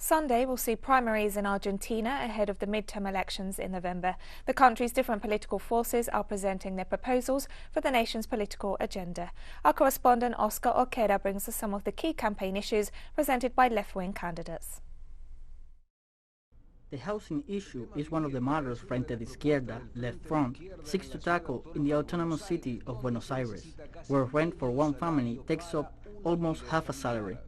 Sunday will see primaries in Argentina ahead of the midterm elections in November. The country's different political forces are presenting their proposals for the nation's political agenda. Our correspondent Oscar Orquera brings us some of the key campaign issues presented by left-wing candidates. The housing issue is one of the matters Frente de Izquierda, Left Front, seeks to tackle in the autonomous city of Buenos Aires, where rent for one family takes up almost half a salary.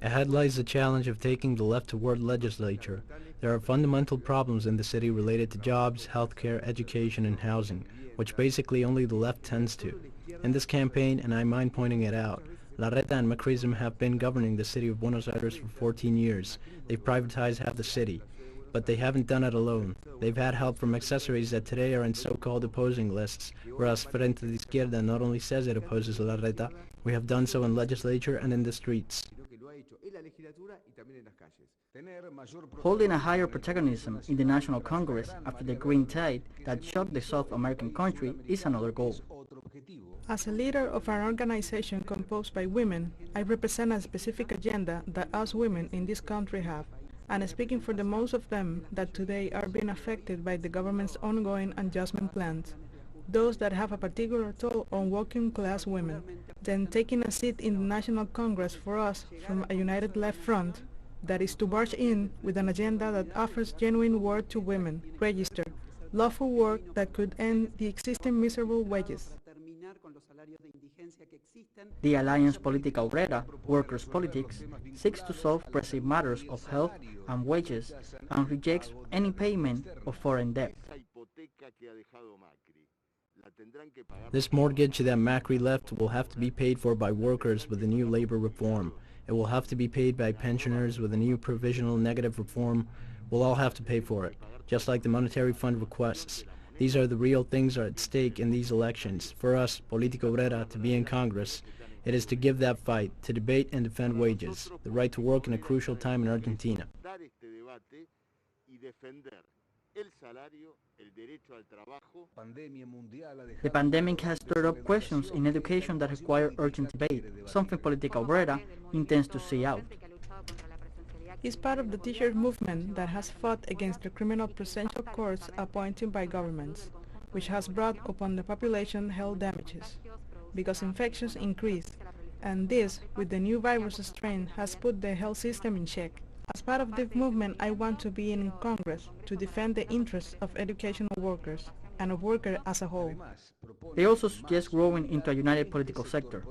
Ahead lies the challenge of taking the left toward legislature. There are fundamental problems in the city related to jobs, healthcare, education, and housing, which basically only the left tends to. In this campaign, and I mind pointing it out, Larreta and Macrism have been governing the city of Buenos Aires for 14 years. They've privatized half the city. But they haven't done it alone. They've had help from accessories that today are in so-called opposing lists, whereas Frente de Izquierda not only says it opposes Larreta, we have done so in legislature and in the streets. Holding a higher protagonism in the National Congress after the Green Tide that shocked the South American country is another goal. As a leader of an organization composed by women, I represent a specific agenda that us women in this country have, and speaking for the most of them that today are being affected by the government's ongoing adjustment plans, those that have a particular toll on working class women. Then taking a seat in the National Congress for us from a united left front, that is to barge in with an agenda that offers genuine work to women, register, lawful work that could end the existing miserable wages. The Alliance Política Obrera, Workers' Politics, seeks to solve pressing matters of health and wages and rejects any payment of foreign debt. This mortgage that Macri left will have to be paid for by workers with the new labor reform. It will have to be paid by pensioners with a new provisional negative reform. We'll all have to pay for it, just like the monetary fund requests. These are the real things at stake in these elections. For us, Política Obrera, to be in Congress, it is to give that fight, to debate and defend wages, the right to work in a crucial time in Argentina. The pandemic has stirred up questions in education that require urgent debate, something Política Obrera intends to see out. Is part of the teachers' movement that has fought against the criminal presidential courts appointed by governments, which has brought upon the population health damages, because infections increase, and this, with the new virus strain, has put the health system in check. As part of this movement, I want to be in Congress to defend the interests of educational workers and of workers as a whole. They also suggest growing into a united political sector.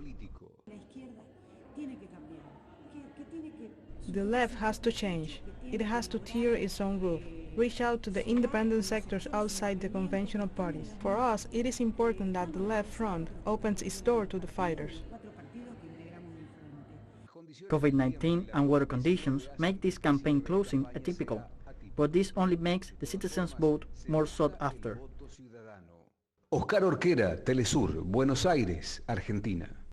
The left has to change. It has to tear its own roof, reach out to the independent sectors outside the conventional parties. For us, it is important that the left front opens its door to the fighters. COVID-19 and weather conditions make this campaign closing atypical, but this only makes the citizens' vote more sought after. Oscar Orquera, Telesur, Buenos Aires, Argentina.